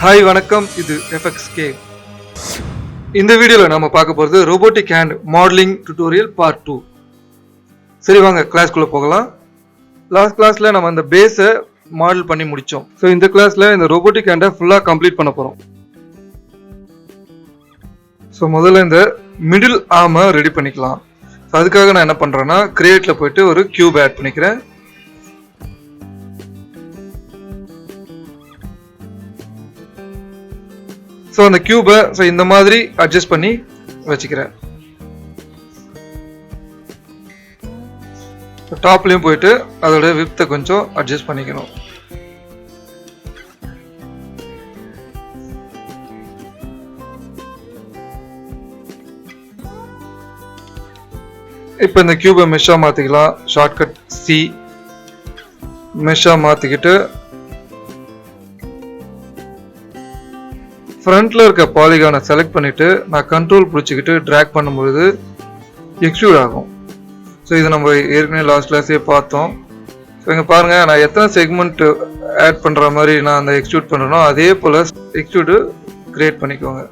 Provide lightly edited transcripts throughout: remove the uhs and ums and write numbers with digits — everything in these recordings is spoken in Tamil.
ஹாய் வணக்கம், இது FXK. இந்த வீடியோவில் நம்ம பார்க்க போகிறது robotic hand modelling tutorial part 2. சரி வாங்க கிளாஸ்க்குள்ளே போகலாம். லாஸ்ட் கிளாஸில் நம்ம அந்த பேஸை மாடல் பண்ணி முடித்தோம். ஸோ இந்த கிளாஸில் இந்த ரோபோட்டிக் ஹேண்டை ஃபுல்லாக கம்ப்ளீட் பண்ண போகிறோம். ஸோ முதல்ல இந்த மிடில் ஆர்மை ரெடி பண்ணிக்கலாம். ஸோ அதுக்காக நான் என்ன பண்ணுறேன்னா கிரியேட்டில் போயிட்டு ஒரு கியூப் ஆட் பண்ணிக்கிறேன். ஸோ அந்த கியூபை இந்த மாதிரி அட்ஜஸ்ட் பண்ணி வச்சுக்கிறேன். டாப்லையும் போயிட்டு அதோட விப்த்தை கொஞ்சம் அட்ஜஸ்ட் பண்ணிக்கணும். இப்போ இந்த கியூபை மெஷ்ஷாக மாற்றிக்கலாம். ஷார்ட்கட் C மெஷ்ஷாக மாற்றிக்கிட்டு ஃப்ரண்ட்ல இருக்க பாலிகானை செலக்ட் பண்ணிட்டு நான் கண்ட்ரோல் பிடிச்சிக்கிட்டு ட்ராக் பண்ணும்போது எக்ஸ்ட்ரூட் ஆகும். ஸோ இது நம்ம ஏற்கனவே லாஸ்ட் கிளாஸே பார்த்தோம். ஸோ இங்கே பாருங்க, நான் எத்தனை செக்மெண்ட் ஆட் பண்ணுற மாதிரி நான் அந்த எக்ஸ்ட்ரூட் பண்ணுறனோ அதே போல் எக்ஸ்ட்ரூடு கிரியேட் பண்ணிக்கோங்க.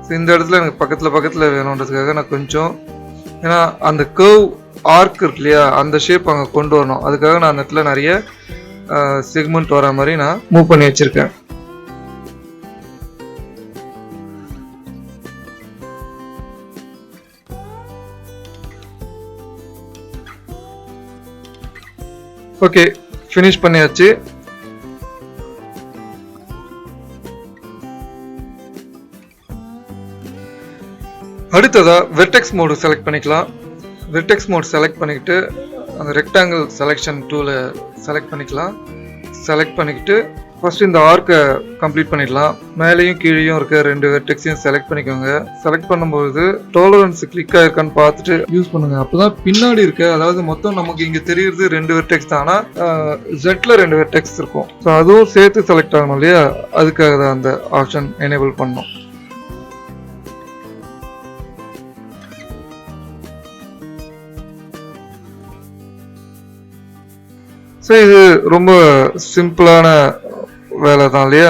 ஸோ இந்த இடத்துல எனக்கு பக்கத்தில் வேணுன்றதுக்காக நான் கொஞ்சம், ஏன்னா அந்த கர்வ் ஆர்க் இருக்கு இல்லையா, அந்த ஷேப் அங்கே கொண்டு வரணும். அதுக்காக நான் அந்த இடத்துல நிறைய செக்மெண்ட் வர மாதிரி நான் மூவ் பண்ணி வச்சிருக்கேன். ஓகே, ஃபினிஷ் பண்ணியாச்சு. அடுத்ததா வெர்டெக்ஸ் மோடு செலக்ட் பண்ணிக்கலாம். வெர்டெக்ஸ் மோட் செலக்ட் பண்ணிக்கிட்டு அந்த ரெக்டாங்கிள் செலெக்ஷன் டூலை செலக்ட் பண்ணிக்கலாம். செலக்ட் பண்ணிக்கிட்டு ஃபர்ஸ்ட் இந்த ஆர்க்கை கம்ப்ளீட் பண்ணிடலாம். மேலேயும் கீழேயும் இருக்க ரெண்டு வெர்டெக்ஸையும் செலக்ட் பண்ணிக்கோங்க. செலக்ட் பண்ணும்போது டாலரன்ஸ் கிளிக் ஆயிருக்கான்னு பார்த்துட்டு யூஸ் பண்ணுங்க. அப்போதான் பின்னாடி இருக்க, அதாவது மொத்தம் நமக்கு இங்கே தெரியுறது ரெண்டு வெர்டெக்ஸ் தான், ஆனால் ஜெட்ல ரெண்டு வெர்டெக்ஸ் இருக்கும். ஸோ அதுவும் சேர்த்து செலக்ட் ஆகணும் இல்லையா, அதுக்காக தான் அந்த ஆப்ஷன் எனேபிள் பண்ணணும். ஸோ இது ரொம்ப சிம்பிளான வேலை தான் இல்லையா.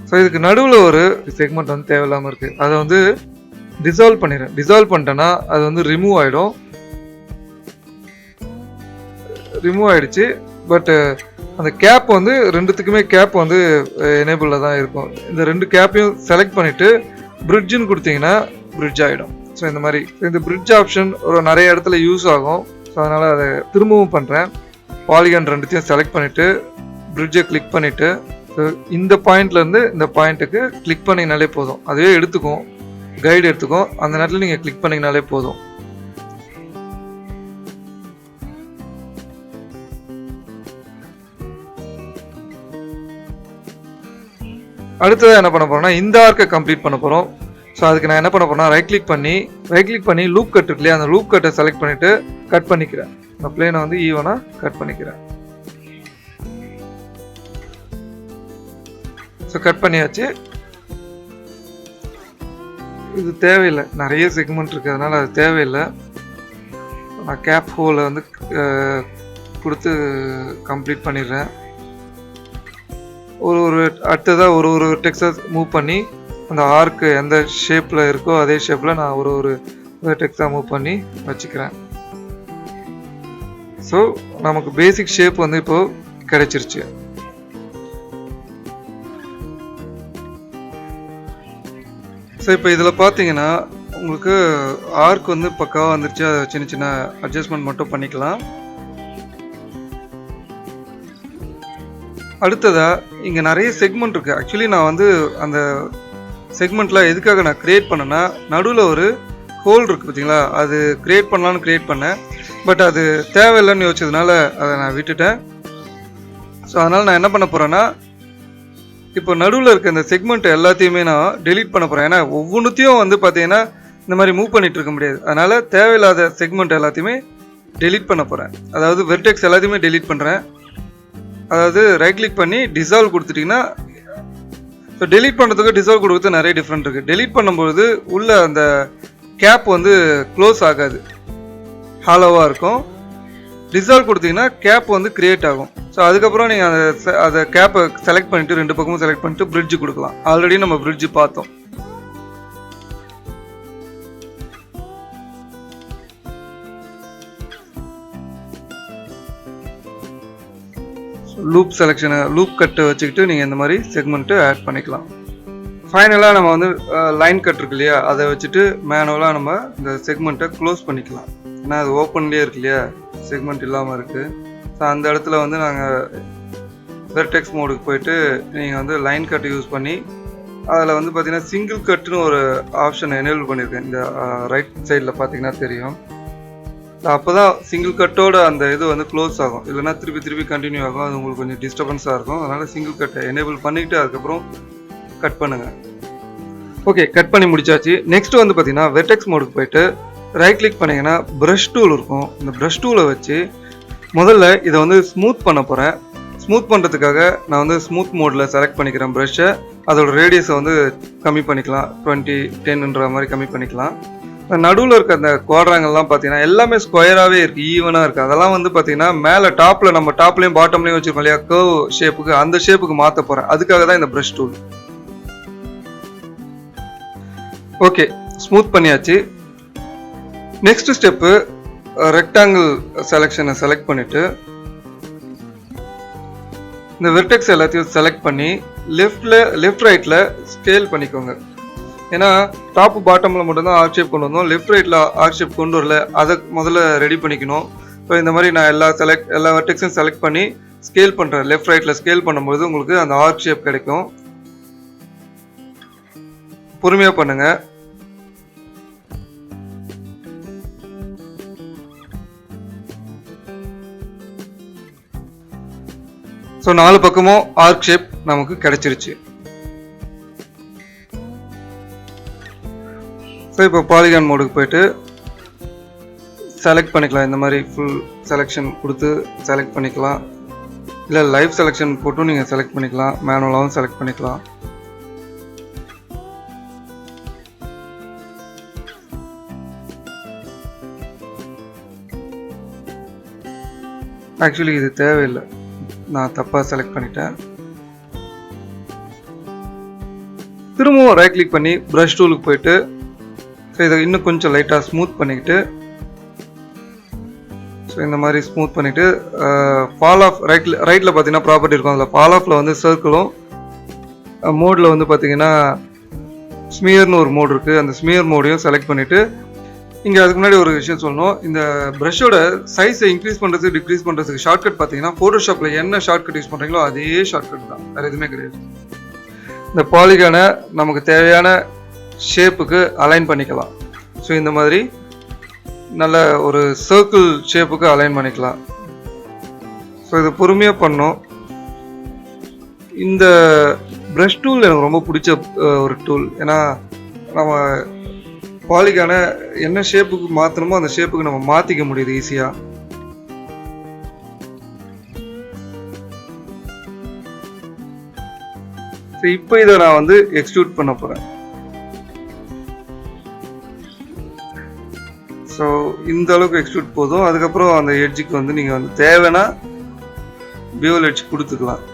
ஸோ இதுக்கு நடுவில் ஒரு செக்மெண்ட் வந்து தேவையில்லாமல் இருக்கு. அதை வந்து டிசால்வ் பண்ணிடுறேன். டிசால்வ் பண்ணிட்டேன்னா அது வந்து ரிமூவ் ஆகிடும். ரிமூவ் ஆயிடுச்சு. பட் அந்த கேப் வந்து ரெண்டுத்துக்குமே கேப் வந்து எனேபிளில் தான் இருக்கும். இந்த ரெண்டு கேப்பையும் செலக்ட் பண்ணிட்டு பிரிட்ஜுன்னு கொடுத்தீங்கன்னா பிரிட்ஜ் ஆகிடும். ஸோ இந்த மாதிரி இந்த பிரிட்ஜ் ஆப்ஷன் ஒரு நிறைய இடத்துல யூஸ் ஆகும். ஸோ அதனால் அதை திரும்பவும் பண்ணுறேன். பாலிகான் ரெண்டுத்தையும் செலக்ட் பண்ணிவிட்டு பிரிட்ஜை கிளிக் பண்ணிவிட்டு ஸோ இந்த பாயிண்ட்லேருந்து இந்த பாயிண்ட்டுக்கு கிளிக் பண்ணிங்கனாலே போதும். அதுவே எடுத்துக்கும், கைடு எடுத்துக்கும். அந்த நேரத்தில் நீங்கள் கிளிக் பண்ணிங்கனாலே போதும். அடுத்ததாக என்ன பண்ண போறோம்னா இந்த ஆர்க்கை கம்ப்ளீட் பண்ண போகிறோம். ஸோ அதுக்கு நான் என்ன பண்ண போறேன்னா ரைட் கிளிக் பண்ணி லூப் கட் இருக்கு இல்லையா, அந்த லூப் கட்டை செலக்ட் பண்ணிட்டு கட் பண்ணிக்கிறேன். அந்த பிளேனை வந்து ஈவனாக கட் பண்ணிக்கிறேன். ஸோ கட் பண்ணியாச்சு. இது தேவையில்லை, நிறைய செக்மெண்ட் இருக்கு, அதனால அது தேவையில்லை. நான் கேப் ஹோலை வந்து கொடுத்து கம்ப்ளீட் பண்ணிடுறேன். அடுத்ததாக ஒரு டெக்ஸ்டை மூவ் பண்ணி அந்த ஆர்க்கு எந்த ஷேப்பில் இருக்கோ அதே ஷேப்பில் நான் ஒரு டெக்ஸ்டாக மூவ் பண்ணி வச்சுக்கிறேன். ஸோ நமக்கு பேசிக் ஷேப் வந்து இப்போ கிடைச்சிருச்சு. ஸோ இப்போ இதில் பார்த்தீங்கன்னா உங்களுக்கு ஆர்க் வந்து பக்காவாக வந்துருச்சு. அதை சின்ன சின்ன அட்ஜஸ்ட்மெண்ட் மட்டும் பண்ணிக்கலாம். அடுத்ததா இங்கே நிறைய செக்மெண்ட் இருக்குது. ஆக்சுவலி நான் வந்து அந்த செக்மெண்ட்டில் எதுக்காக நான் க்ரியேட் பண்ணேன்னா, நடுவில் ஒரு ஹோல் இருக்குது பார்த்தீங்களா, அது க்ரியேட் பண்ணலான்னு க்ரியேட் பண்ணேன். பட் அது தேவையில்லைன்னு யோசிச்சதுனால அதை நான் விட்டுட்டேன். ஸோ அதனால் நான் என்ன பண்ண போகிறேன்னா, இப்போ நடுவில் இருக்க இந்த செக்மெண்ட் எல்லாத்தையுமே நான் டெலீட் பண்ண போகிறேன். ஏன்னா ஒவ்வொன்றுத்தையும் வந்து பார்த்தீங்கன்னா இந்த மாதிரி மூவ் பண்ணிகிட்டு இருக்க முடியாது. அதனால் தேவையில்லாத செக்மெண்ட் எல்லாத்தையுமே டெலீட் பண்ண போகிறேன். அதாவது வெர்டெக்ஸ் எல்லாத்தையுமே டெலீட் பண்ணுறேன். அதாவது ரைட் கிளிக் பண்ணி டிசால்வ் கொடுத்துட்டிங்கன்னா ஸோ டெலீட் பண்ணுறதுக்கு டிசால்வ் கொடுக்குறது நிறைய டிஃப்ரெண்ட் இருக்குது. டெலீட் பண்ணும்போது உள்ள அந்த கேப் வந்து க்ளோஸ் ஆகாது, ஹாலோவாக இருக்கும். டிசால்வ் கொடுத்தீங்கன்னா கேப் வந்து கிரியேட் ஆகும். ஸோ அதுக்கப்புறம் நீங்கள் அதை கேப்பை செலக்ட் பண்ணிவிட்டு 2 பக்கமும் செலக்ட் பண்ணிட்டு பிரிட்ஜ் கொடுக்கலாம். ஆல்ரெடி நம்ம பிரிட்ஜ் பார்த்தோம். லூப் செலெக்ஷனை லூப் கட்டை வச்சுக்கிட்டு நீங்கள் இந்த மாதிரி செக்மெண்ட்டு ஆட் பண்ணிக்கலாம். ஃபைனலாக நம்ம வந்து லைன் கட் இருக்கு இல்லையா, அதை வச்சுட்டு மேனுவலாக நம்ம இந்த செக்மெண்ட்டை க்ளோஸ் பண்ணிக்கலாம். ஏன்னா அது ஓப்பன்லேயே இருக்கு இல்லையா, செக்மெண்ட் இல்லாமல் இருக்குது. ஸோ அந்த இடத்துல வந்து நாங்கள் வெர்டெக்ஸ் மோடுக்கு போயிட்டு நீங்கள் வந்து லைன் கட் யூஸ் பண்ணி அதில் வந்து பார்த்தீங்கன்னா சிங்கிள் கட்டுன்னு ஒரு ஆப்ஷன் எனேபிள் பண்ணியிருக்கேன். இந்த ரைட் சைடில் பார்த்தீங்கன்னா தெரியும். அப்போ தான் சிங்கிள் கட்டோட அந்த இது வந்து க்ளோஸ் ஆகும், இல்லைனா திருப்பி கண்டினியூ ஆகும். அது உங்களுக்கு கொஞ்சம் டிஸ்டர்பன்ஸாக இருக்கும். அதனால் சிங்கிள் கட்டை எனேபிள் பண்ணிவிட்டு அதுக்கப்புறம் கட் பண்ணுங்கள். ஓகே, கட் பண்ணி முடிச்சாச்சு. நெக்ஸ்ட் வந்து பார்த்தீங்கன்னா வெர்டெக்ஸ் மோடுக்கு போயிட்டு ரைட் கிளிக் பண்ணிங்கன்னா ப்ரஷ் டூல் இருக்கும். இந்த ப்ரஷ் டூலை வச்சு முதல்ல இதை வந்து ஸ்மூத் பண்ண போகிறேன். ஸ்மூத் பண்ணுறதுக்காக நான் வந்து ஸ்மூத் மோடில் செலக்ட் பண்ணிக்கிறேன் ப்ரஷ்ஷை. அதோட ரேடியஸை வந்து கம்மி பண்ணிக்கலாம், 20-10ன்ற மாதிரி கம்மி பண்ணிக்கலாம். நடுவில் இருக்க அந்த குவாட்ராங்கெல்லாம் பார்த்தீங்கன்னா எல்லாமே ஸ்கொயராகவே இருக்குது, ஈவனாக இருக்குது. அதெல்லாம் வந்து பார்த்தீங்கன்னா மேலே டாப்பில் நம்ம டாப்லேயும் பாட்டம்லேயும் வச்சுருக்கோம் இல்லையா கர்வ் ஷேப்புக்கு, அந்த ஷேப்புக்கு மாற்ற போகிறேன். அதுக்காக தான் இந்த ப்ரஷ் டூல். ஓகே, ஸ்மூத் பண்ணியாச்சு. நெக்ஸ்ட் ஸ்டெப்பு ரெக்டாங்கிள் செலெக்ஷனை செலக்ட் பண்ணிவிட்டு இந்த வெர்டெக்ஸ் எல்லாத்தையும் செலக்ட் பண்ணி லெஃப்ட் ரைட்டில் ஸ்கேல் பண்ணிக்கோங்க. ஏன்னா டாப்பு பாட்டமில் மட்டும்தான் ஆர்க் ஷேப் கொண்டு வந்தோம், லெஃப்ட் ரைட்டில் ஆர்க் ஷேப் கொண்டு வரல. அதை முதல்ல ரெடி பண்ணிக்கணும். இப்போ இந்த மாதிரி நான் எல்லா வெர்டெக்ஸையும் செலக்ட் பண்ணி ஸ்கேல் பண்ணுறேன். லெஃப்ட் ரைட்டில் ஸ்கேல் பண்ணும்போது உங்களுக்கு அந்த ஆர்க் ஷேப் கிடைக்கும். பொறுமையாக பண்ணுங்கள். ஸோ 4 பக்கமும் ஆர்க் ஷேப் நமக்கு கிடைச்சிருச்சு. ஸோ இப்போ பாலிகான் மோடுக்கு போயிட்டு செலக்ட் பண்ணிக்கலாம். இந்த மாதிரி ஃபுல் செலெக்ஷன் கொடுத்து செலக்ட் பண்ணிக்கலாம், இல்லை லைவ் செலெக்ஷன் போட்டும் நீங்கள் செலக்ட் பண்ணிக்கலாம், மேனுவலாகவும் செலக்ட் பண்ணிக்கலாம். ஆக்சுவலி இது தேவையில்லை, நான் தப்பாக செலக்ட் பண்ணிட்டேன். திரும்பவும் ரைட் கிளிக் பண்ணி ப்ரஷ் டூலுக்கு போயிட்டு ஸோ இதை இன்னும் கொஞ்சம் லைட்டாக ஸ்மூத் பண்ணிக்கிட்டு ஸோ இந்த மாதிரி ஸ்மூத் பண்ணிவிட்டு ஃபால் ஆஃப் ரைட்டில் பார்த்தீங்கன்னா ப்ராப்பர்ட்டி இருக்கும். அதில் ஃபால் ஆஃபில் வந்து சர்க்கிளும், மோடில் வந்து பார்த்தீங்கன்னா ஸ்மியர்னு ஒரு மோடு இருக்குது. அந்த ஸ்மியர் மோடையும் செலக்ட் பண்ணிவிட்டு இங்கே அதுக்கு முன்னாடி ஒரு விஷயம் சொல்லணும். இந்த ப்ரஷோட சைஸை இன்க்ரீஸ் பண்ணுறதுக்கு டிக்ரீஸ் பண்ணுறதுக்கு ஷார்ட்கட் பார்த்தீங்கன்னா ஃபோட்டோஷாப்பில் என்ன ஷார்ட்கட் யூஸ் பண்ணுறீங்களோ அதே ஷார்ட்கட் தான், வேறு எதுவுமே கிடையாது. இந்த பாலிகானை நமக்கு தேவையான ஷேப்புக்கு அலைன் பண்ணிக்கலாம். ஸோ இந்த மாதிரி நல்ல ஒரு சர்க்கிள் ஷேப்புக்கு அலைன் பண்ணிக்கலாம். ஸோ இது பொறுமையாக பண்ணோம். இந்த ப்ரஷ் டூல் எனக்கு ரொம்ப பிடிச்ச ஒரு டூல். ஏன்னா நம்ம பாலிகான என்ன ஷேப்புக்கு மாற்றணுமோ அந்த ஷேப்புக்கு நம்ம மாற்றிக்க முடியுது ஈஸியாக. ஸோ இப்போ இதை நான் வந்து எக்ஸ்ட்ரூட் பண்ண போகிறேன். ஸோ இந்த அளவுக்கு எக்ஸ்ட்ரூட் போதும். அதுக்கப்புறம் அந்த எட்ஜுக்கு வந்து நீங்கள் வந்து தேவைன்னா பியூவல் எட்ஜ் கொடுத்துக்கலாம்.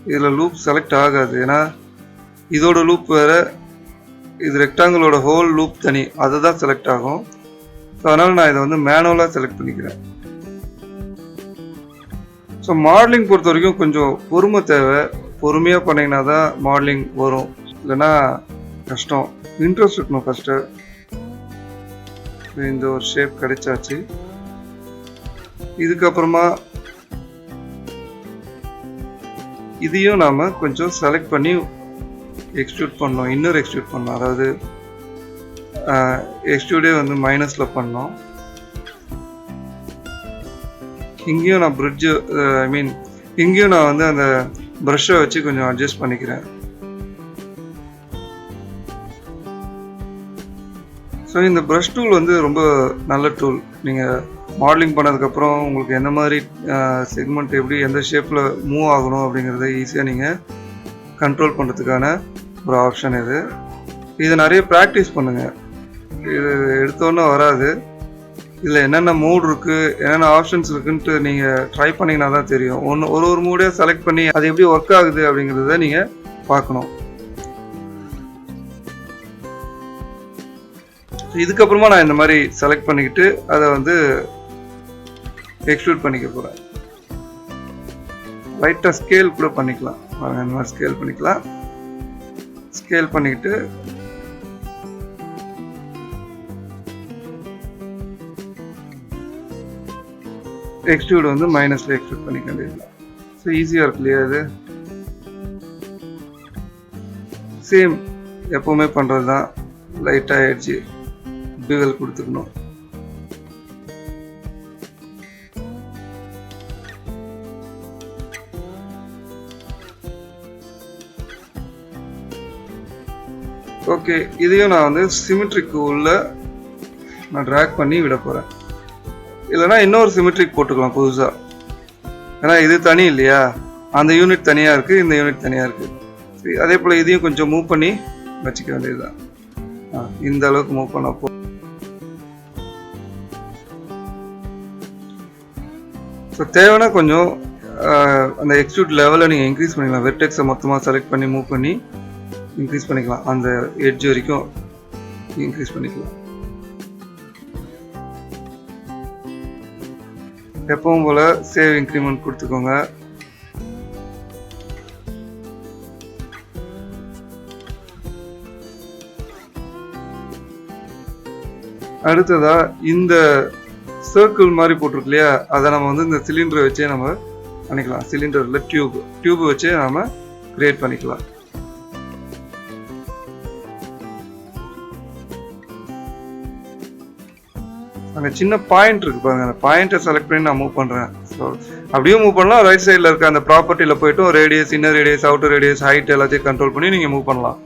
இதில் லூப் செலக்ட் ஆகாது, ஏன்னா இதோட லூப் வேறு, இது ரெக்டாங்கிளோட ஹோல் லூப் தனி, அதை தான் செலக்ட் ஆகும். ஸோ அதனால் நான் இதை வந்து மேனுவலாக செலக்ட் பண்ணிக்கிறேன். ஸோ மாடலிங் பொறுத்த வரைக்கும் கொஞ்சம் பொறுமை தேவை. பொறுமையாக பண்ணிங்கன்னா தான் மாடலிங் வரும், இல்லைன்னா கஷ்டம். இன்ட்ரெஸ்ட் இருக்கணும் ஃபஸ்ட்டு. இந்த ஒரு ஷேப் கிடைச்சாச்சு. இதுக்கப்புறமா இதையும் நாம் கொஞ்சம் செலக்ட் பண்ணி எக்ஸ்ட்ரூட் பண்ணோம், இன்னொரு எக்ஸ்ட்ரூட் பண்ணோம். அதாவது எக்ஸ்ட்ரூடே வந்து மைனஸில் பண்ணோம். இங்கேயும் நான் பிரிட்ஜு இங்கேயும் நான் வந்து அந்த ப்ரஷ்ஷை வச்சு கொஞ்சம் அட்ஜஸ்ட் பண்ணிக்கிறேன். ஸோ இந்த ப்ரஷ் டூல் வந்து ரொம்ப நல்ல டூல். நீங்கள் மாடலிங் பண்ணதுக்கப்புறம் உங்களுக்கு எந்த மாதிரி செக்மெண்ட் எப்படி எந்த ஷேப்பில் மூவ் ஆகணும் அப்படிங்கிறத ஈஸியாக நீங்கள் கண்ட்ரோல் பண்ணுறதுக்கான ஒரு ஆப்ஷன் இது நிறைய ப்ராக்டிஸ் பண்ணுங்கள். இது எடுத்தோன்னே வராது. இதில் என்னென்ன மூட் இருக்குது, என்னென்ன ஆப்ஷன்ஸ் இருக்குன்ட்டு நீங்கள் ட்ரை பண்ணிங்கன்னா தான் தெரியும். ஒரு மூடே செலக்ட் பண்ணி அது எப்படி ஒர்க் ஆகுது அப்படிங்கிறத நீங்கள் பார்க்கணும். இதுக்கப்புறமா நான் இந்த மாதிரி செலக்ட் பண்ணிக்கிட்டு அதை வந்து எக்ஸ்ட்ரூட் பண்ணிக்க போகிறேன். லைட்டாக ஸ்கேல் கூட பண்ணிக்கலாம். இந்த மாதிரி ஸ்கேல் பண்ணிக்கலாம். ஸ்கேல் பண்ணிக்கிட்டு எக்ஸ்ட்ரூட் வந்து மைனஸில் எக்ஸ்ட்ரூட் பண்ணிக்க வேண்டியது. ஸோ ஈஸியாக இருக்கு இல்லையா? இது சேம் எப்போவுமே பண்ணுறது தான். லைட்டாக எட்ஜி பிவல் கொடுத்துக்கணும். ஓகே, இதையும் நான் வந்து சிமெட்ரிக்கு உள்ள நான் ட்ராக் பண்ணி விட போகிறேன். இல்லைனா இன்னொரு சிமெட்ரிக் போட்டுக்கலாம் புதுசாக. ஏன்னா இது தனி இல்லையா, அந்த யூனிட் தனியாக இருக்குது, இந்த யூனிட் தனியாக இருக்குது. சரி, அதே போல் இதையும் கொஞ்சம் மூவ் பண்ணி வச்சுக்க வேண்டியது தான். இந்த அளவுக்கு மூவ் பண்ண போ. ஸோ தேவைன்னா கொஞ்சம் அந்த எக்ஸ்ட்ரூட் லெவலை நீங்கள் இன்க்ரீஸ் பண்ணிக்கலாம். வெர்டெக்ஸை மொத்தமாக செலக்ட் பண்ணி மூவ் பண்ணி இன்க்ரீஸ் பண்ணிக்கலாம். அந்த எட்ஜ் வரைக்கும் இன்க்ரீஸ் பண்ணிக்கலாம். எப்பவும் போல சேவ் இன்க்ரிமெண்ட் கொடுத்துக்கோங்க. அடுத்ததா இந்த சர்க்கிள் மாதிரி போட்டிருக்கு இல்லையா, அதை நம்ம வந்து இந்த சிலிண்டரை வச்சே நம்ம பண்ணிக்கலாம். சிலிண்டரில் டியூப் வச்சே நம்ம கிரியேட் பண்ணிக்கலாம். அங்கே சின்ன பாயிண்ட் இருக்கு பாருங்க, அந்த பாயிண்ட்டை செலக்ட் பண்ணி நான் மூவ் பண்ணுறேன். ஸோ அப்படியே மூவ் பண்ணலாம். ரைட் சைடில் இருக்க அந்த ப்ராப்பர்ட்டியில் போய்ட்டும் radius, inner radius, outer radius, height எல்லாத்தையும் கண்ட்ரோல் பண்ணி நீங்கள் மூவ் பண்ணலாம்.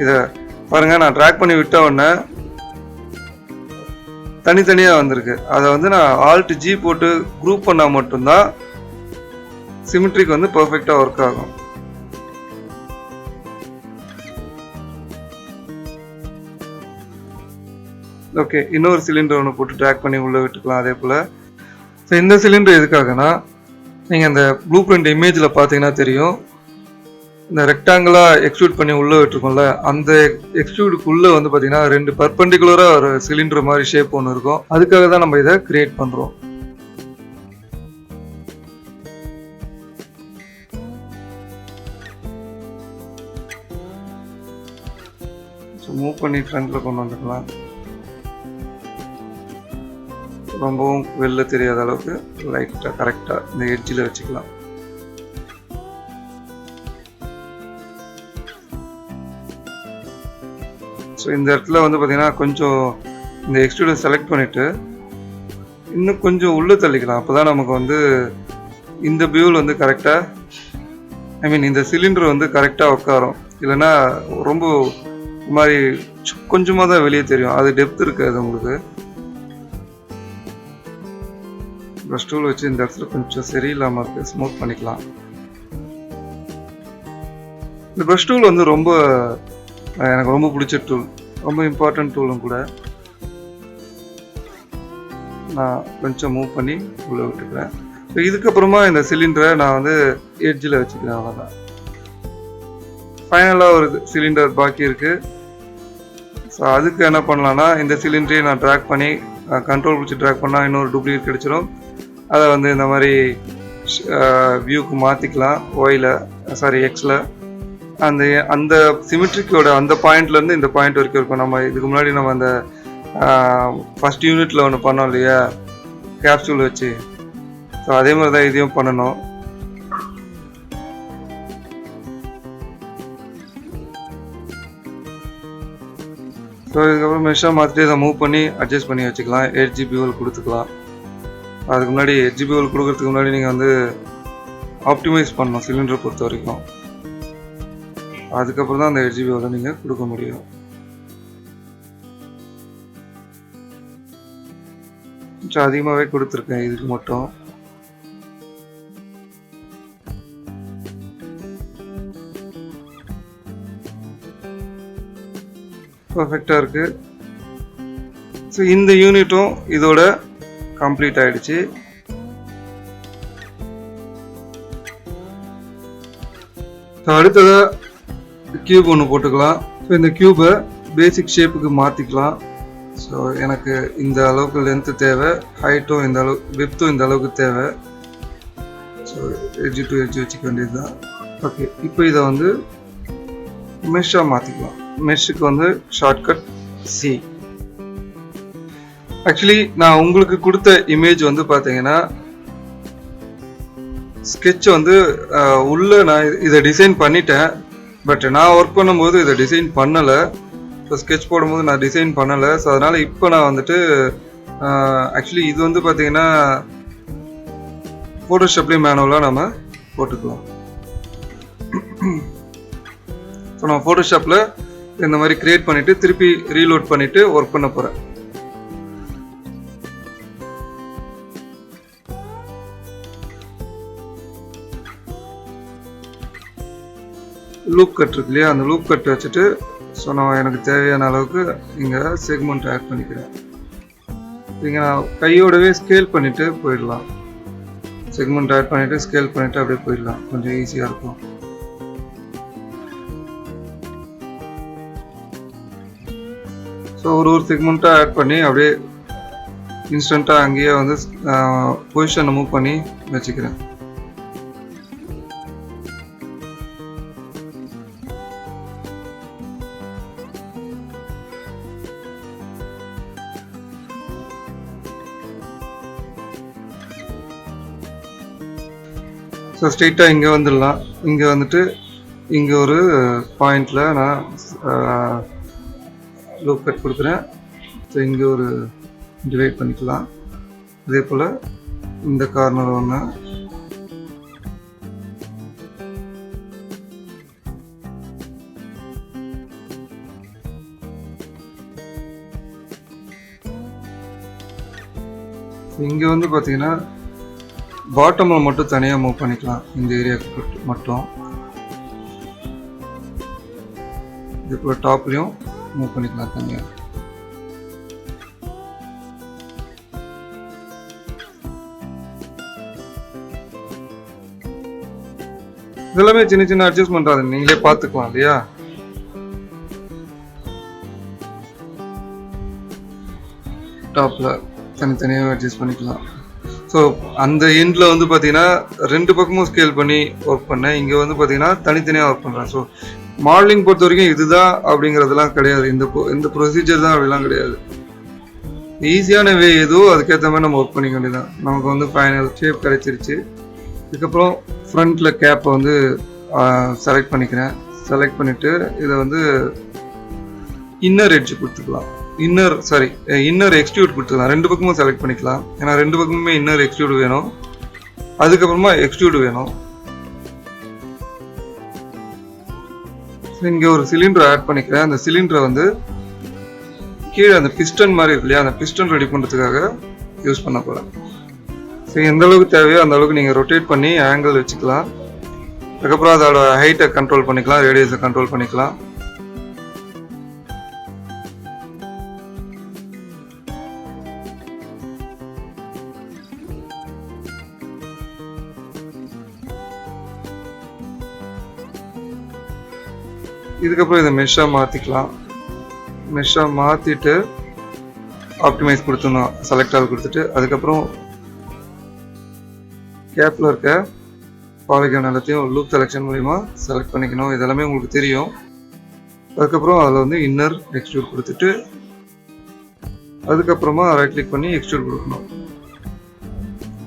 இதை பாருங்க, நான் ட்ராக் பண்ணி விட்ட உடனே தனித்தனியாக வந்திருக்கு. அதை வந்து நான் ஆல்ட் ஜி போட்டு குரூப் பண்ணால் மட்டும்தான் சிமெட்ரிக் வந்து பர்ஃபெக்டாக ஒர்க் ஆகும். ஓகே, இன்னொரு சிலிண்டர் ஒன்று போட்டு ட்ராக் பண்ணி உள்ளே விட்டுக்கலாம். அதே போல் ஸோ இந்த சிலிண்டர் எதுக்காகனா, நீங்கள் அந்த ப்ளூ பிரிண்ட் இமேஜில் பார்த்தீங்கன்னா தெரியும், இந்த ரெக்டாங்கிளாக எக்ஸ்ட்ரூட் பண்ணி உள்ளே விட்டுருக்கோம்ல, அந்த எக்ஸ்ட்ரூடுக்குள்ளே வந்து பார்த்தீங்கன்னா 2 பர்பெண்டிகுலராக ஒரு சிலிண்டர் மாதிரி ஷேப் ஒன்று இருக்கும். அதுக்காக தான் நம்ம இதை கிரியேட் பண்ணுறோம். ஸோ மூவ் பண்ணி ஃப்ரண்ட்டில் கொண்டு வந்துக்கலாம். ரொம்பவும் வெளில தெரியாத அளவுக்கு லைட்டாக கரெக்டாக இந்த எட்ஜில் வச்சுக்கலாம். ஸோ இந்த இடத்துல வந்து பார்த்தீங்கன்னா கொஞ்சம் இந்த எக்ஸ்ட்ரூடை செலக்ட் பண்ணிவிட்டு இன்னும் கொஞ்சம் உள்ளே தள்ளிக்கலாம். அப்போ தான் நமக்கு வந்து இந்த வியூவில் வந்து கரெக்டாக, இந்த சிலிண்டர் வந்து கரெக்டாக உட்காரும். இல்லைன்னா ரொம்ப மாதிரி கொஞ்சமாக தான் வெளியே தெரியும். அது டெப்த் இருக்காது உங்களுக்கு. ப்ரஷ் டூல் வச்சு இந்த இடத்துல கொஞ்சம் சரியில்லாமல் இருக்குது, ஸ்மூத் பண்ணிக்கலாம். இந்த ப்ரஷ் டூல் வந்து எனக்கு ரொம்ப பிடிச்ச டூல், ரொம்ப இம்பார்ட்டன்ட் டூலும் கூட. நான் கொஞ்சம் மூவ் பண்ணி உள்ளே விட்டுக்கிறேன். ஸோ இதுக்கப்புறமா இந்த சிலிண்டரை நான் வந்து எட்ஜில் வச்சுக்கிறேன். அவ்வளோதான். ஃபைனலாக ஒரு சிலிண்டர் பாக்கி இருக்குது. ஸோ அதுக்கு என்ன பண்ணலான்னா, இந்த சிலிண்டரையும் நான் ட்ராக் பண்ணி கண்ட்ரோல் பிடிச்சி ட்ராக் பண்ணால் இன்னொரு டூப்ளிகேட் கிடச்சிடும். அதை வந்து இந்த மாதிரி வியூக்கு மாற்றிக்கலாம். எக்ஸில் அந்த சிமெட்ரிக்கோட அந்த பாயிண்ட்லேருந்து இந்த பாயிண்ட் வரைக்கும் இருக்கும். நம்ம இதுக்கு முன்னாடி நம்ம அந்த ஃபஸ்ட் யூனிட்டில் ஒன்று பண்ணோம் இல்லையா, கேப்சூல் வச்சு. ஸோ அதே மாதிரி தான் இதையும் பண்ணணும். ஸோ இதுக்கப்புறம் மெஷாக மாற்றிட்டு இதை மூவ் பண்ணி அட்ஜஸ்ட் பண்ணி வச்சுக்கலாம். 8GB கொடுத்துக்கலாம். அதுக்கு முன்னாடி 8GB கொடுக்கறதுக்கு முன்னாடி நீங்கள் வந்து ஆப்டிமைஸ் பண்ணணும் சிலிண்டரை பொறுத்த வரைக்கும். அதுக்கப்புறம் தான் அந்த RGBயோட நீங்கள் கொடுக்க முடியும். கொஞ்சம் அதிகமாகவே கொடுத்துருக்கேன் இதுக்கு மட்டும். பர்ஃபெக்டாக இருக்குது. ஸோ இந்த யூனிட்டும் இதோட கம்ப்ளீட் ஆகிடுச்சு. ஸோ அடுத்ததாக கியூப் ஒன்று போட்டுக்கலாம். ஸோ இந்த கியூபை பேசிக் ஷேப்புக்கு மாற்றிக்கலாம். ஸோ எனக்கு இந்த அளவுக்கு லென்த்து தேவை, ஹைட்டும் இந்த அளவுக்கு, விப்த்தும் இந்த அளவுக்கு தேவை. ஸோ எட்ஜ் டு எட்ஜ் வச்சுக்க வேண்டியது தான். ஓகே, இப்போ இதை வந்து மெஷ்ஷாக மாற்றிக்கலாம். மெஷ்ஷுக்கு வந்து ஷார்ட்கட் C. ஆக்சுவலி நான் உங்களுக்கு கொடுத்த இமேஜ் வந்து பார்த்தீங்கன்னா ஸ்கெட்ச் வந்து உள்ள நான் இதை டிசைன் பண்ணிட்டேன். பட் நான் ஒர்க் பண்ணும்போது இதை டிசைன் பண்ணலை. இப்போ ஸ்கெட்ச் போடும்போது நான் டிசைன் பண்ணலை. ஸோ அதனால் இப்போ நான் வந்துட்டு ஆக்சுவலி இது வந்து பார்த்தீங்கன்னா ஃபோட்டோஷாப்லேயும் மேனுவலாக நம்ம போட்டுக்கலாம். ஸோ நான் ஃபோட்டோஷாப்பில் இந்த மாதிரி கிரியேட் பண்ணிவிட்டு திருப்பி ரீலோட் பண்ணிவிட்டு ஒர்க் பண்ண போகிறேன். லூப் கட் இருக்கு இல்லையா, அந்த லூப் கட் வச்சுட்டு ஸோ நான் எனக்கு தேவையான அளவுக்கு இங்கே செக்மெண்ட் ஆட் பண்ணிக்கிறேன். இங்கே நான் கையோடவே ஸ்கேல் பண்ணிவிட்டு போயிடலாம். செக்மெண்ட் ஆட் பண்ணிவிட்டு ஸ்கேல் பண்ணிவிட்டு அப்படியே போயிடலாம், கொஞ்சம் ஈஸியாக இருக்கும். ஸோ ஒரு செக்மெண்ட்டாக ஆட் பண்ணி அப்படியே இன்ஸ்டண்ட்டாக அங்கேயே வந்து பொசிஷனை மூவ் பண்ணி வச்சுக்கிறேன். ஸோ ஸ்ட்ரெயிட்டாக இங்கே வந்துடலாம். இங்கே வந்துட்டு இங்கே ஒரு பாயிண்டில் நான் லூப் கட் கொடுக்குறேன். ஸோ இங்கே ஒரு டிவைட் பண்ணிக்கலாம். அதே போல் இந்த கார்னர் ஒன்று, இங்கே வந்து பார்த்தீங்கன்னா பாட்டமில் மட்டும் தனியாக மூவ் பண்ணிக்கலாம். இந்த ஏரியாவுக்கு மட்டும் இது போல் டாப்லேயும் மூவ் பண்ணிக்கலாம் தனியாக. இதெல்லாமே சின்ன சின்ன அட்ஜஸ்ட்மெண்ட் அது நீங்களே பார்த்துக்கலாம் இல்லையா. டாப்பில் தனித்தனியாக அட்ஜஸ்ட் பண்ணிக்கலாம். ஸோ அந்த எண்டில் வந்து பார்த்தீங்கன்னா ரெண்டு பக்கமும் ஸ்கேல் பண்ணி ஒர்க் பண்ணேன். இங்கே வந்து பார்த்தீங்கன்னா தனித்தனியாக ஒர்க் பண்ணுறேன். ஸோ மாடலிங் பொறுத்த வரைக்கும் இதுதான் அப்படிங்கிறதுலாம் கிடையாது. இந்த ப்ரொசீஜர் தான் அப்படிலாம் கிடையாது. ஈஸியான வே ஏதோ அதுக்கேற்ற மாதிரி நம்ம ஒர்க் பண்ணிக்க வேண்டியதான். நமக்கு வந்து ஃபைனல் ஷேப் கிடைச்சிருச்சு. இதுக்கப்புறம் ஃப்ரண்ட்டில் கேப்பை வந்து செலக்ட் பண்ணிக்கிறேன். செலக்ட் பண்ணிவிட்டு இதை வந்து இன்னர் எட்ஜ் கொடுத்துக்கலாம். இன்னர் எக்ஸ்ட்ரூட் கொடுத்துக்கலாம். ரெண்டு பக்கமும் செலக்ட் பண்ணிக்கலாம். ஏன்னா ரெண்டு பக்கமுமே இன்னர் எக்ஸ்ட்ரூட் வேணும், அதுக்கப்புறமா எக்ஸ்ட்ரூட் வேணும். இங்கே ஒரு சிலிண்டர் ஆட் பண்ணிக்கிறேன். அந்த சிலிண்டரை வந்து கீழே அந்த பிஸ்டன் மாதிரி இருக்கு இல்லையா, அந்த பிஸ்டன் ரெடி பண்ணுறதுக்காக யூஸ் பண்ண போகிறேன். ஸோ எந்த அளவுக்கு தேவையோ அந்த அளவுக்கு நீங்கள் ரொட்டேட் பண்ணி ஆங்கிள் வச்சுக்கலாம். அதுக்கப்புறம் அதோட ஹைட்டை கண்ட்ரோல் பண்ணிக்கலாம், ரேடியஸை கண்ட்ரோல் பண்ணிக்கலாம். இதுக்கப்புறம் இதை மெஷ்ஷாக மாற்றிக்கலாம். மெஷ்ஷாக மாற்றிட்டு ஆப்டிமைஸ் கொடுத்துடணும். செலக்ட் ஆல் கொடுத்துட்டு அதுக்கப்புறம் கேப்பில் இருக்க பாலிகான் எல்லாத்தையும் லூப் செலெக்ஷன் மூலிமா செலக்ட் பண்ணிக்கணும். இதெல்லாமே உங்களுக்கு தெரியும். அதுக்கப்புறம் அதில் வந்து இன்னர் எக்ஸ்ட்ரூட் கொடுத்துட்டு அதுக்கப்புறமா ரைட் கிளிக் பண்ணி எக்ஸ்ட்ரூட் கொடுக்கணும்.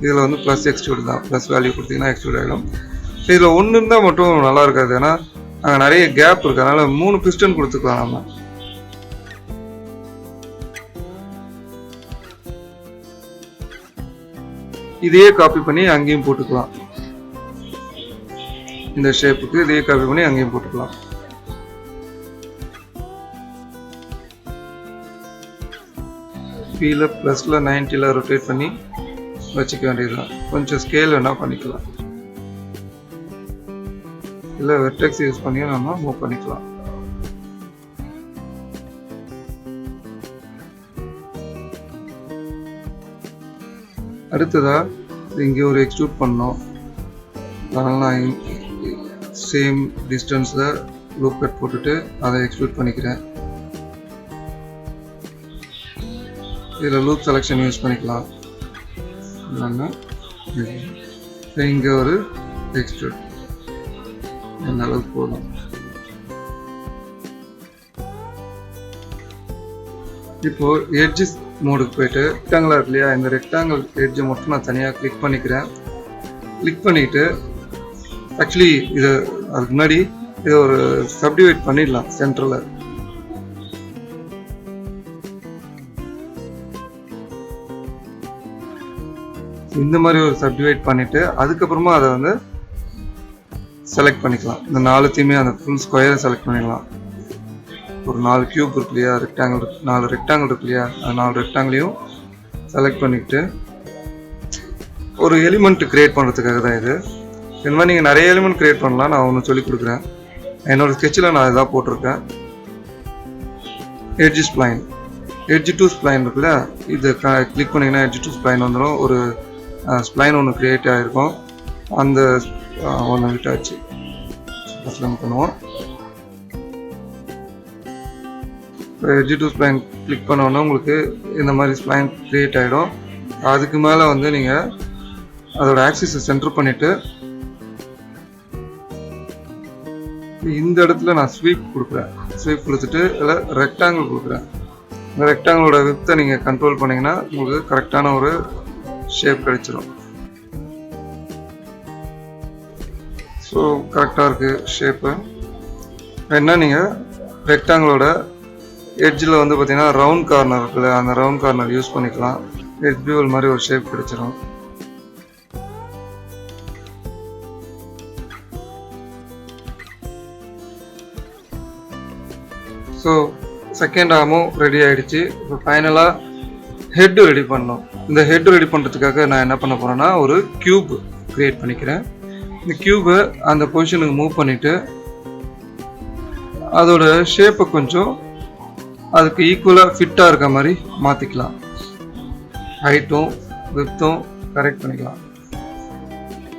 இதில் வந்து ப்ளஸ் எக்ஸ்ட்ரூட் தான், ப்ளஸ் வேல்யூ கொடுத்தீங்கன்னா எக்ஸ்ட்ரூட் ஆகிடும். ஸோ இதில் ஒன்று இருந்தால் மட்டும் நல்லா இருக்காது, ஏன்னா அங்கே நிறைய கேப் இருக்கு. அதனால 3 பிஸ்டன் கொடுத்துக்கலாம். நம்ம இதையே காப்பி பண்ணி அங்கேயும் போட்டுக்கலாம். இந்த ஷேப்புக்கு இதையே காப்பி பண்ணி அங்கேயும் போட்டுக்கலாம். 90ல +ல 90ல ரொட்டேட் பண்ணி வச்சுக்க வேண்டியதுதான். கொஞ்சம் ஸ்கேல் வேணால் பண்ணிக்கலாம், இல்லை வெர்டெக்ஸ் யூஸ் பண்ணி நம்ம மூவ் பண்ணிக்கலாம். அடுத்ததா இங்கே ஒரு எக்ஸ்ட்ரூட் பண்ணோம். அதனால் நான் சேம் டிஸ்டன்ஸில் லூப் கட் போட்டுட்டு அதை எக்ஸ்ட்ரூட் பண்ணிக்கிறேன். இதில் லூப் செலெக்ஷன் யூஸ் பண்ணிக்கலாம். இங்கே ஒரு எக்ஸ்ட்ரூட் இந்த அளவுக்கு போதும். இப்போ எட்ஜஸ் மோடுக்கு போயிட்டு ரெக்டாங்கிளாக இருக்கு இல்லையா, இந்த ரெக்டாங்கிள் எட்ஜை மட்டும் நான் தனியாக கிளிக் பண்ணிக்கிறேன். கிளிக் பண்ணிவிட்டு ஆக்சுவலி இது அதுக்கு முன்னாடி இதை ஒரு சப்டிவைட் பண்ணிடலாம். சென்டரில் இந்த மாதிரி ஒரு சப்டிவைட் பண்ணிவிட்டு அதுக்கப்புறமா அதை வந்து செலக்ட் பண்ணிக்கலாம். இந்த 4த்தையுமே அந்த ஃபுல் ஸ்கொயரை செலக்ட் பண்ணிக்கலாம். ஒரு 4 கியூப் இருக்கு இல்லையா, ரெக்டாங்கிள் 4 ரெக்டாங்கிள் இருக்கு இல்லையா, அந்த 4 ரெக்டாங்கிளையும் செலக்ட் பண்ணிக்கிட்டு ஒரு எலிமெண்ட் கிரியேட் பண்ணுறதுக்காக தான் இது. இந்த மாதிரி நீங்கள் நிறைய எலிமெண்ட் கிரியேட் பண்ணலாம். நான் ஒன்று சொல்லி கொடுக்குறேன். என்னோடய ஸ்கெட்சில் நான் இதாக போட்டிருக்கேன். Edge spline, edge to spline இருக்குல்ல, இது கிளிக் பண்ணிங்கன்னா எட்ஜ் டு ஸ்ப்ளைன் வந்துடும். ஒரு ஸ்ப்ளைன் ஒன்று க்ரியேட் ஆகிருக்கும். அந்த ஒன்று விட்டாச்சு பண்ணுவோம். எட்ஜ் டு ஸ்ப்ளைன் கிளிக் பண்ணோன்னா உங்களுக்கு இந்த மாதிரி ஸ்ப்ளைன் க்ரியேட் ஆகிடும். அதுக்கு மேலே வந்து நீங்கள் அதோட ஆக்சிஸை சென்டர் பண்ணிவிட்டு இந்த இடத்துல நான் ஸ்வீப் கொடுக்குறேன். ஸ்வீப் கொடுத்துட்டு இதில் ரெக்டாங்கிள் கொடுக்குறேன். இந்த ரெக்டாங்கிளோட வித்தை நீங்கள் கண்ட்ரோல் பண்ணிங்கன்னா உங்களுக்கு கரெக்டான ஒரு ஷேப் கிடைச்சிடும். ஸோ கரெக்டாக இருக்குது ஷேப்பு. என்ன நீங்கள் ரெக்டாங்கிளோட எட்ஜில் வந்து பார்த்தீங்கன்னா ரவுண்ட் கார்னர் இருக்குல்ல, அந்த ரவுண்ட் கார்னர் யூஸ் பண்ணிக்கலாம். எட்ஜ் பியூல் மாதிரி ஒரு ஷேப் கிடைச்சிடும். ஸோ செகண்ட் ஆர்மும் ரெடி ஆகிடுச்சு. இப்போ ஃபைனலாக ஹெட்டு ரெடி பண்ணணும். இந்த ஹெட் ரெடி பண்ணுறதுக்காக நான் என்ன பண்ண போகிறேன்னா ஒரு க்யூப் க்ரியேட் பண்ணிக்கிறேன். இந்த க்யூபை அந்த பொசிஷனுக்கு மூவ் பண்ணிவிட்டு அதோட ஷேப்பை கொஞ்சம் அதுக்கு ஈக்குவலாக ஃபிட்டாக இருக்க மாதிரி மாற்றிக்கலாம். ஹைட்டும் விப்த்தும் கரெக்ட் பண்ணிக்கலாம்.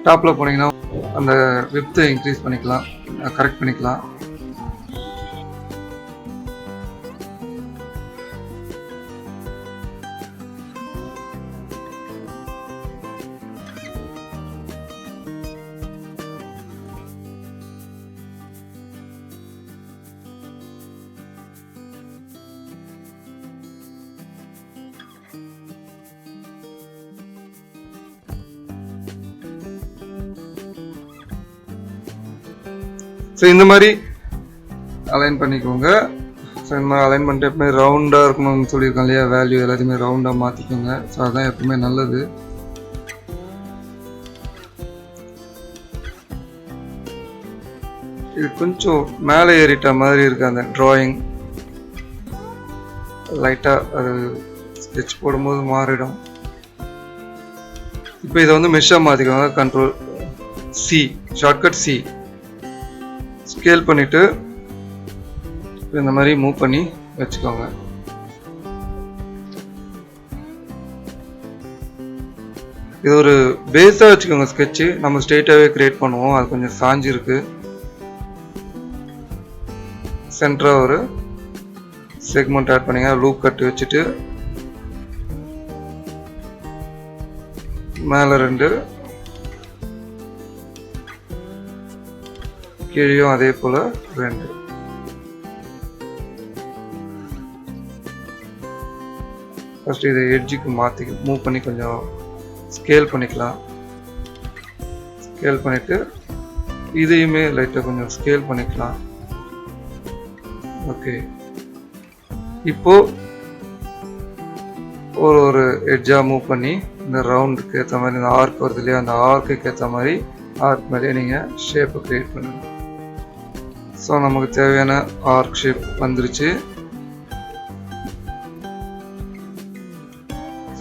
டாப்பில் போனீங்கன்னா அந்த விப்த்தை இன்க்ரீஸ் பண்ணிக்கலாம், கரெக்ட் பண்ணிக்கலாம். ஸோ இந்த மாதிரி அலைன் பண்ணிக்கோங்க. ஸோ இந்த மாதிரி அலைன் பண்ணிட்டு எப்பவுமே ரவுண்டாக இருக்கணும்னு சொல்லியிருக்கோம் இல்லையா, வேல்யூ எல்லாத்தையுமே ரவுண்டாக மாற்றிக்கோங்க. ஸோ அதுதான் எப்பவுமே நல்லது. இது கொஞ்சம் மேலே ஏறிட்ட மாதிரி இருக்கு அந்த ட்ராயிங். லைட்டாக அது ஸ்கெட்ச் போடும்போது மாறிடும். இப்போ இதை வந்து மெஷ்ஷாக மாற்றிக்கோங்க. Control C, shortcut C, scale பண்ணிவிட்டு இந்த மாதிரி மூவ் பண்ணி வச்சுக்கோங்க. இது ஒரு பேஸாக வச்சுக்கோங்க ஸ்கெட்சு. நம்ம ஸ்ட்ரெயிட்டாகவே கிரியேட் பண்ணுவோம். அது கொஞ்சம் சாஞ்சி இருக்கு. சென்டராக ஒரு செக்மெண்ட் ஆட் பண்ணிங்க. லூப் கட் வச்சுட்டு மேலே 2, கீழேயும் அதே போல் 2. ஃபர்ஸ்ட் இதை எட்ஜுக்கு மாற்றி மூவ் பண்ணி கொஞ்சம் ஸ்கேல் பண்ணிக்கலாம். ஸ்கேல் பண்ணிவிட்டு இதையுமே லைட்டாக கொஞ்சம் ஸ்கேல் பண்ணிக்கலாம். ஓகே, இப்போ ஒரு எட்ஜாக மூவ் பண்ணி இந்த ரவுண்டுக்கு ஏற்ற மாதிரி இந்த ஆர்க் வருது இல்லையா, அந்த ஆர்க்குக்கு ஏற்ற மாதிரி ஆர்க் மேலேயே நீங்கள் ஷேப்பை க்ரியேட் பண்ணுங்கள். ஸோ நமக்கு தேவையான ஆர்க் ஷேப் வந்துருச்சு.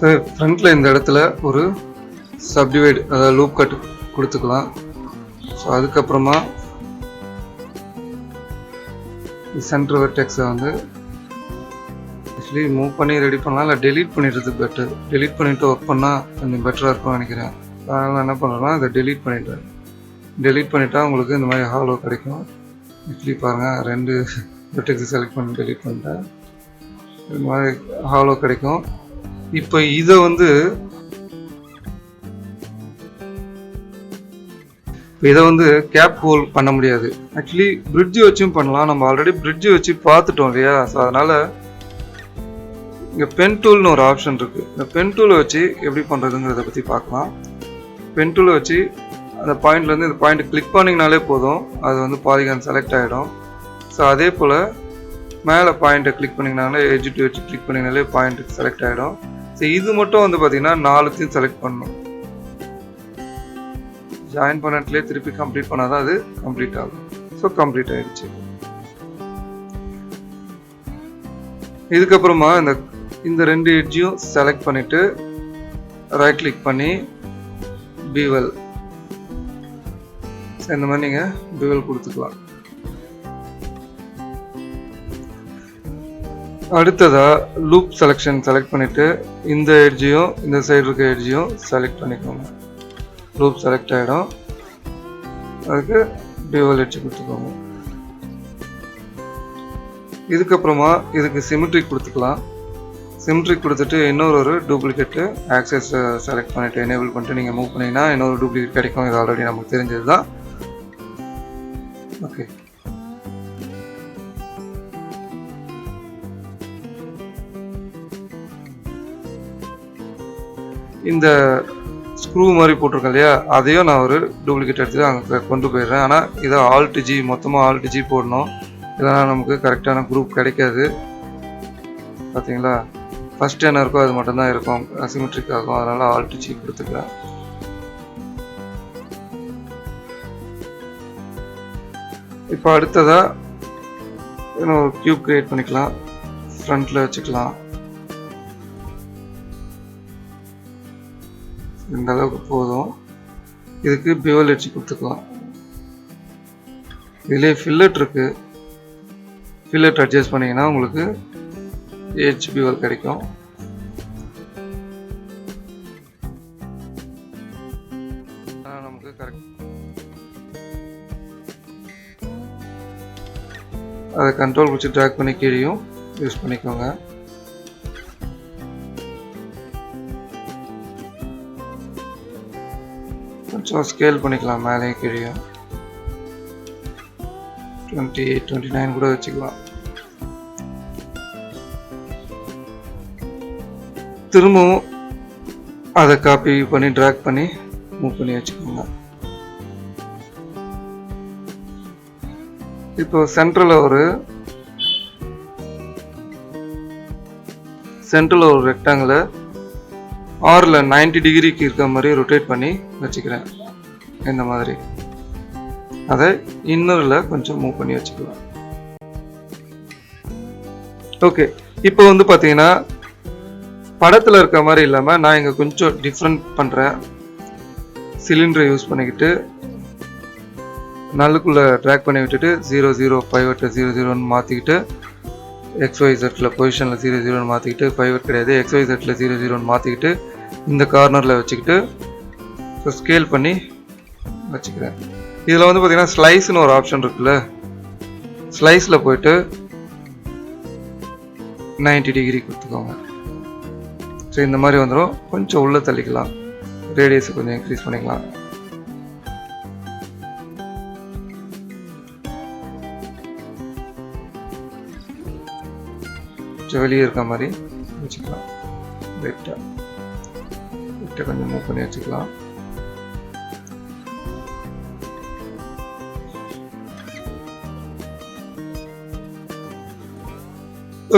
ஸோ ஃப்ரண்ட்டில் இந்த இடத்துல ஒரு சப்டிவைட் அதாவது லூப் கட் கொடுத்துக்கலாம். ஸோ அதுக்கப்புறமா சென்டர் வெர்டெக்ஸை வந்து ஆக்சுவலி மூவ் பண்ணி ரெடி பண்ணலாம், இல்லை டெலீட் பண்ணிடுறது பெட்டர். டெலீட் பண்ணிவிட்டு ஒர்க் பண்ணால் கொஞ்சம் பெட்டராக இருக்கும்னு நினைக்கிறேன். அதனால் என்ன பண்ணுறேன்னா இதை டெலீட் பண்ணிவிட்டேன். டெலீட் பண்ணிட்டா உங்களுக்கு இந்த மாதிரி ஹாலோ கிடைக்கும். ஆக்சுவலி பாருங்கள், 2 வெர்டெக்ஸை செலக்ட் பண்ணி டெலீட் பண்ணிட்டேன். இந்த மாதிரி ஹாலோ கிடைக்கும். இப்போ இதை வந்து கேப் ஹோல் பண்ண முடியாது. ஆக்சுவலி பிரிட்ஜ் வச்சும் பண்ணலாம். நம்ம ஆல்ரெடி பிரிட்ஜ் வச்சு பார்த்துட்டோம் இல்லையா? ஸோ அதனால் இங்கே பென் டூல்னு ஒரு ஆப்ஷன் இருக்குது. இந்த பென் டூலை வச்சு எப்படி பண்ணுறதுங்கிறத பற்றி பார்க்கலாம். பென் டூலை வச்சு அந்த பாயிண்ட்லேருந்து இந்த பாயிண்ட் கிளிக் பண்ணிங்கனாலே போதும், அது வந்து பாலிகான் செலக்ட் ஆகிடும். ஸோ அதே போல் மேலே பாயிண்ட்டை கிளிக் பண்ணிங்கனாலே எட்ஜ் டு எட்ஜ் கிளிக் பண்ணிங்கனாலே பாயிண்ட்டு செலக்ட் ஆகிடும். ஸோ இது மட்டும் வந்து பார்த்திங்கன்னா 4த்தையும் செலக்ட் பண்ணணும். ஜாயின் பண்ணட்லேயே திருப்பி கம்ப்ளீட் பண்ணால் தான் அது கம்ப்ளீட் ஆகும். ஸோ கம்ப்ளீட் ஆகிடுச்சு. இதுக்கப்புறமா இந்த 2 எட்ஜையும் செலக்ட் பண்ணிவிட்டு ரைட் கிளிக் பண்ணி பீவல், இந்த மாதிரி நீங்கள் பீவல் கொடுத்துக்கலாம். அடுத்ததாக லூப் செலெக்ஷன் செலக்ட் பண்ணிவிட்டு இந்த எட்ஜையும் இந்த சைடு இருக்க எட்ஜையும் செலக்ட் பண்ணிக்கோங்க. லூப் செலக்ட் ஆகிடும். அதுக்கு டியூவல் எட்ஜ் கொடுத்துக்கோங்க. இதுக்கப்புறமா இதுக்கு சிமெட்ரிக் கொடுத்துக்கலாம். சிமெட்ரிக் கொடுத்துட்டு இன்னொரு டூப்ளிகேட்டு ஆக்சஸ் செலக்ட் பண்ணிவிட்டு எனேபிள் பண்ணிட்டு நீங்கள் மூவ் பண்ணிங்கன்னா இன்னொரு டூப்ளிகேட் கிடைக்கும். இது ஆல்ரெடி நமக்கு தெரிஞ்சது தான். ஓகே, இந்த ஸ்க்ரூ மாதிரி போட்டிருக்கேன் இல்லையா, அதையும் நான் ஒரு டூப்ளிகேட் எடுத்து அங்கே கொண்டு போயிடுறேன். ஆனால் இதை Alt G மொத்தமாக Alt G போடணும், இல்லைனா நமக்கு கரெக்டான குரூப் கிடைக்காது. பார்த்தீங்களா, ஃபஸ்ட் என்ன இருக்கோ அது மட்டும்தான் இருக்கும், சிமெட்ரிக் ஆகும். அதனால் Alt G கொடுத்துக்கிறேன். இப்போ அடுத்ததாக இன்னும் ஒரு க்யூப் க்ரியேட் பண்ணிக்கலாம். ஃப்ரண்ட்டில் வச்சுக்கலாம். இந்த அளவுக்கு போதும். இதுக்கு பிவல் எட்ஜ் கொடுத்துக்கலாம். இதுலேயே ஃபில்லட் இருக்கு. ஃபில்லட் அட்ஜஸ்ட் பண்ணிங்கன்னா உங்களுக்கு எட்ஜ் பிவல் கிடைக்கும். நமக்கு கரெக்ட் அதை கண்ட்ரோல் வச்சு ட்ராக் பண்ணி கீழேயும் யூஸ் பண்ணிக்கோங்க. கொஞ்சம் ஸ்கேல் பண்ணிக்கலாம், மேலேயும் கீழேயும் 28, 29 கூட வச்சுக்கலாம். திரும்பவும் அதை காப்பி பண்ணி ட்ராக் பண்ணி மூவ் பண்ணி வச்சுக்கோங்க. இப்போ சென்ட்ரல் ஒரு ரெக்டாங்கிள் ஆரில் 90 டிகிரிக்கு இருக்க மாதிரி ரொட்டேட் பண்ணி வச்சுக்கிறேன். இந்த மாதிரி அதை இன்னரில் கொஞ்சம் மூவ் பண்ணி வச்சுக்கலாம். ஓகே, இப்போ வந்து பார்த்தீங்கன்னா படத்தில் இருக்க மாதிரி இல்லாமல் நான் இங்கே கொஞ்சம் டிஃப்ரெண்ட் பண்ணுறேன். சிலிண்டரை யூஸ் பண்ணிக்கிட்டு நல்லுக்குள்ளே ட்ராக் பண்ணி விட்டுட்டு 0, 5 0, 0ன்னு மாற்றிக்கிட்டு XYZல பொசிஷனில் 0, 0ன்னு மாற்றிக்கிட்டு, 5 கிடையாது XYZல 0, 0ன்னு மாற்றிக்கிட்டு இந்த கார்னரில் வச்சுக்கிட்டு ஸ்கேல் பண்ணி வச்சுக்கிறேன். இதில் வந்து பார்த்தீங்கன்னா ஸ்லைஸ்னு ஒரு ஆப்ஷன் இருக்குல்ல, ஸ்லைஸில் போயிட்டு 90 டிகிரி கொடுத்துக்கோங்க. ஸோ இந்த மாதிரி வந்துடும். கொஞ்சம் உள்ளே தள்ளிக்கலாம், ரேடியஸை கொஞ்சம் இன்க்ரீஸ் பண்ணிக்கலாம். வெளியே இருக்க மாதிரி வச்சுக்கலாம். லைட்டாக கொஞ்சம் மூவ் பண்ணி வச்சுக்கலாம்.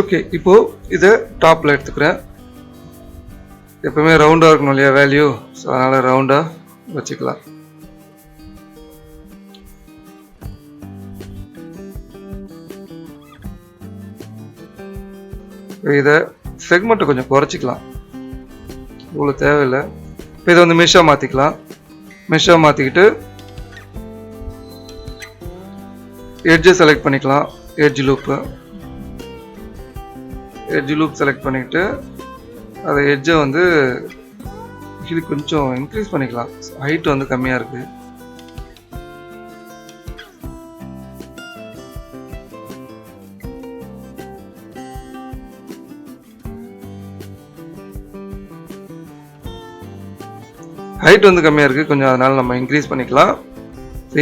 ஓகே, இப்போ இதை டாப்பில் எடுத்துக்கிறேன். எப்பவுமே ரவுண்டாக இருக்கணும் இல்லையா வேல்யூ, ஸோ அதனால் ரவுண்டாக வச்சுக்கலாம். இதை செக்மெண்ட்டை கொஞ்சம் குறைச்சிக்கலாம். இவ்வளோ தேவையில்லை. இப்போ இதை வந்து மெஷ்ஷாக மாற்றிக்கலாம். மெஷ்ஷாக மாற்றிக்கிட்டு எட்ஜை செலக்ட் பண்ணிக்கலாம். எட்ஜ் லூப் செலக்ட் பண்ணிக்கிட்டு அதை எட்ஜை வந்து இது கொஞ்சம் இன்க்ரீஸ் பண்ணிக்கலாம். ஹைட் வந்து கம்மியாக இருக்குது. ஹைட் வந்து கம்மியாக இருக்குது கொஞ்சம், அதனால் நம்ம இன்க்ரீஸ் பண்ணிக்கலாம்.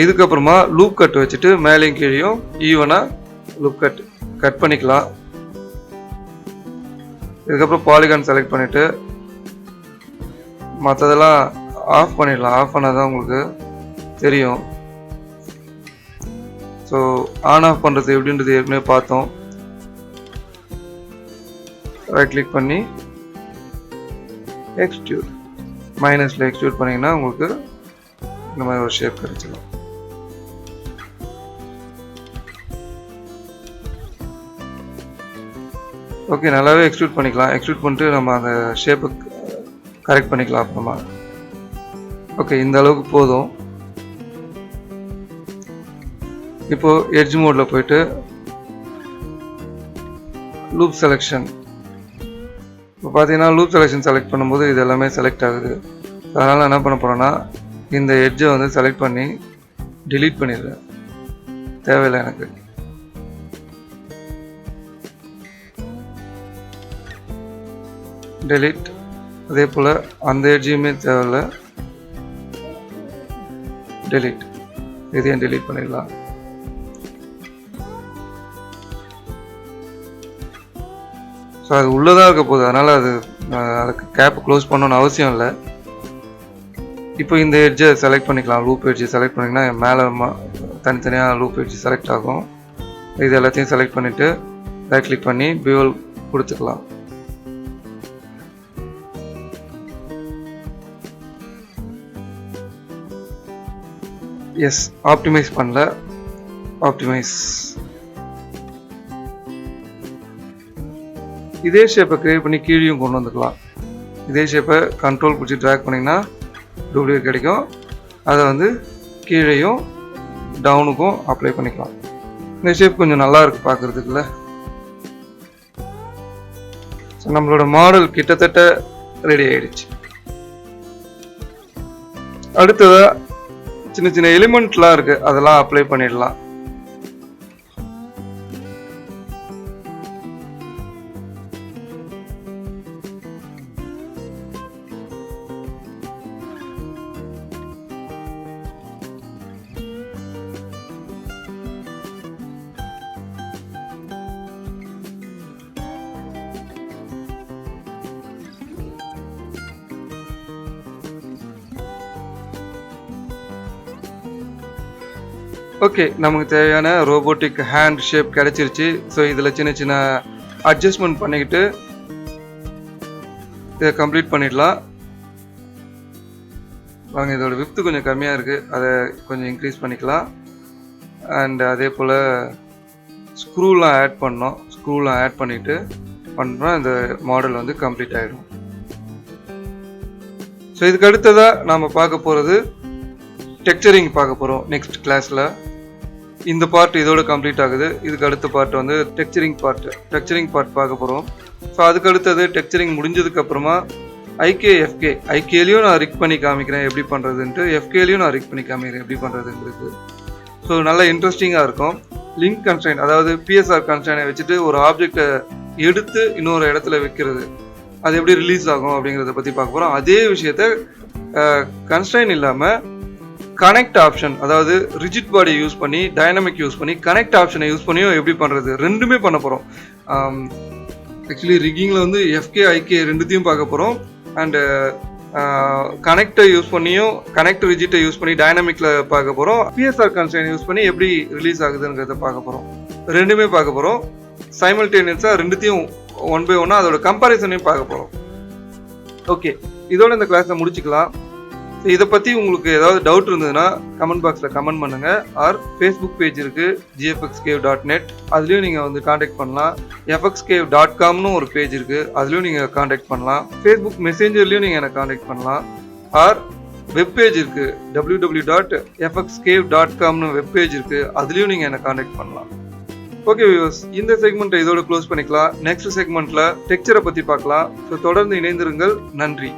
இதுக்கப்புறமா லூப் கட் வச்சுட்டு மேலேயும் கீழேயும் ஈவனாக லூப் கட் பண்ணிக்கலாம். இதுக்கப்புறம் பாலிகான் செலக்ட் பண்ணிவிட்டு மற்றதெல்லாம் ஆஃப் பண்ணிடலாம். ஆஃப் பண்ணால் தான் உங்களுக்கு தெரியும். ஸோ ஆன் ஆஃப் பண்ணுறது எப்படின்றது ஏற்கனவே பார்த்தோம். ரைட் கிளிக் பண்ணி எக்ஸ்ட்ரூட் மைனஸில் எக்ஸ்ட்ரூட் பண்ணிங்கன்னா உங்களுக்கு இந்த மாதிரி ஒரு ஷேப் கிடைச்சிடும். ஓகே, நல்லாவே எக்ஸ்ட்ரூட் பண்ணிக்கலாம். எக்ஸ்ட்ரூட் பண்ணிட்டு நம்ம அந்த ஷேப்பை கரெக்ட் பண்ணிக்கலாம் அப்புறமா. ஓகே, இந்த அளவுக்கு போதும். இப்போ எட்ஜ் மோடில் போயிட்டு லூப் செலெக்ஷன். இப்போ பார்த்தீங்கன்னா லூப் செலெக்ஷன் செலக்ட் பண்ணும்போது இது எல்லாமே செலக்ட் ஆகுது. அதனால் என்ன பண்ண போகிறோன்னா இந்த எட்ஜை வந்து செலக்ட் பண்ணி delete பண்ணிடுறேன். தேவையில்லை எனக்கு. delete. அதே போல் அந்த எட்ஜையுமே தேவையில்லை, delete. இதையும் delete பண்ணிடலாம். ஸோ அது உள்ளதாக இருக்க போகுது, அதனால் அதுக்கு கேப் க்ளோஸ் பண்ணணும்னு அவசியம் இல்லை. இப்போ இந்த எட்ஜை செலக்ட் பண்ணிக்கலாம். லூப் எட்ஜை செலக்ட் பண்ணிங்கன்னா மேலே தனித்தனியாக லூப் எட்ஜ் செலக்ட் ஆகும். இது எல்லாத்தையும் செலக்ட் பண்ணிவிட்டு ரைட் கிளிக் பண்ணி பியூல் கொடுத்துக்கலாம். எஸ், ஆப்டிமைஸ் பண்ணல, ஆப்டிமைஸ். இதே ஷேப்பை கிரியேட் பண்ணி கீழேயும் கொண்டு வந்துக்கலாம். இதே ஷேப்பை கண்ட்ரோல் பிடிச்சி ட்ராக் பண்ணிங்கன்னா டூப்ளிகேட் கிடைக்கும். அதை வந்து கீழேயும் டவுனுக்கும் அப்ளை பண்ணிக்கலாம். இந்த ஷேப் கொஞ்சம் நல்லா இருக்குது பார்க்குறதுக்குள்ள. ஸோ நம்மளோட மாடல் கிட்டத்தட்ட ரெடி ஆயிடுச்சு. அடுத்ததாக சின்ன சின்ன எலிமெண்ட்லாம் இருக்குது, அதெல்லாம் அப்ளை பண்ணிடலாம். ஓகே, நமக்கு தேவையான ரோபோட்டிக் ஹேண்ட் ஷேப் கிடைச்சிருச்சு. ஸோ இதில் சின்ன சின்ன அட்ஜஸ்ட்மெண்ட் பண்ணிக்கிட்டு இதை கம்ப்ளீட் பண்ணிடலாம். வாங்க, இதோட விப்த்து கொஞ்சம் கம்மியாக இருக்குது, அதை கொஞ்சம் இன்க்ரீஸ் பண்ணிக்கலாம். அண்ட் அதே போல் ஸ்க்ரூலாம் ஆட் பண்ணோம். ஸ்க்ரூலாம் ஆட் பண்ணிவிட்டு பண்ணுறோம், இந்த மாடல் வந்து கம்ப்ளீட் ஆகிடும். ஸோ இதுக்கு அடுத்ததாக நாம் பார்க்க போகிறது டெக்ஸ்சரிங் பார்க்க போகிறோம் நெக்ஸ்ட் கிளாஸில். இந்த பார்ட் இதோட கம்ப்ளீட் ஆகுது. இதுக்கு அடுத்த பார்ட் வந்து டெக்ஸ்சரிங் பார்ட் பார்க்க போகிறோம். ஸோ அதுக்கு அடுத்தது டெக்ஸ்சரிங் முடிஞ்சதுக்கப்புறமா ஐகேலையும் நான் ரிக் பண்ணி காமிக்கிறேன் எப்படி பண்ணுறதுன்ட்டு, எஃப்கேலையும் நான் ரிக் பண்ணி காமிக்கிறேன் எப்படி பண்ணுறதுங்கிறது. ஸோ நல்லா இன்ட்ரெஸ்டிங்காக இருக்கும். லிங்க் கன்ஸ்ட்ரைன்ட், அதாவது பிஎஸ்ஆர் கன்ஸ்ட்ரைனை வச்சுட்டு ஒரு ஆப்ஜெக்டை எடுத்து இன்னொரு இடத்துல வைக்கிறது, அது எப்படி ரிலீஸ் ஆகும் அப்படிங்கிறத பற்றி பார்க்க போகிறோம். அதே விஷயத்த கன்ஸ்ட்ரைன் இல்லாமல் கனெக்ட் ஆப்ஷன், அதாவது ரிஜிட் பாடி யூஸ் பண்ணி டைனமிக் யூஸ் பண்ணி கனெக்ட் ஆப்ஷனை யூஸ் பண்ணியும் எப்படி பண்ணுறது, ரெண்டுமே பண்ண போகிறோம். ஆக்சுவலி ரிக்கிங்கில் வந்து எஃப்கே ஐகே ரெண்டுத்தையும் பார்க்க போகிறோம். அண்டு கனெக்டை யூஸ் பண்ணியும் கனெக்ட் ரிஜிட்டை யூஸ் பண்ணி டைனமிக்கில் பார்க்க போகிறோம். பிஎஸ்ஆர் கன்ஸ்ட்ரைன் யூஸ் பண்ணி எப்படி ரிலீஸ் ஆகுதுங்கிறத பார்க்க போகிறோம். ரெண்டுமே பார்க்க போகிறோம். சைமல்டேனியஸாக ரெண்டுத்தையும் ஒன் பை ஒன்னாக அதோட கம்பாரிசனையும் பார்க்க போகிறோம். ஓகே, இதோட இந்த கிளாஸை முடிச்சுக்கலாம். இதை பற்றி உங்களுக்கு ஏதாவது டவுட் இருந்ததுன்னா கமெண்ட் பாக்ஸில் கமெண்ட் பண்ணுங்கள். ஆர் ஃபேஸ்புக் பேஜ் இருக்குது gfxcave.net, அதுலேயும் நீங்கள் வந்து காண்டாக்ட் பண்ணலாம். fxcave.comனு ஒரு பேஜ் இருக்குது, அதுலேயும் நீங்கள் காண்டாக்ட் பண்ணலாம். ஃபேஸ்புக் மெசேஞ்சர்லேயும் நீங்கள் எனக்கு காண்டாக்ட் பண்ணலாம். ஆர் வெப் பேஜ் இருக்குது www.fxcave.comனு வெப் பேஜ் இருக்குது, அதுலேயும் நீங்கள் என்னை காண்டாக்ட் பண்ணலாம். ஓகே வியூவர்ஸ், இந்த செக்மெண்ட்டை இதோட க்ளோஸ் பண்ணிக்கலாம். நெக்ஸ்ட் செக்மெண்ட்டில் டெக்ஸ்சரை பற்றி பார்க்கலாம். ஸோ தொடர்ந்து இணைந்திருங்கள். நன்றி.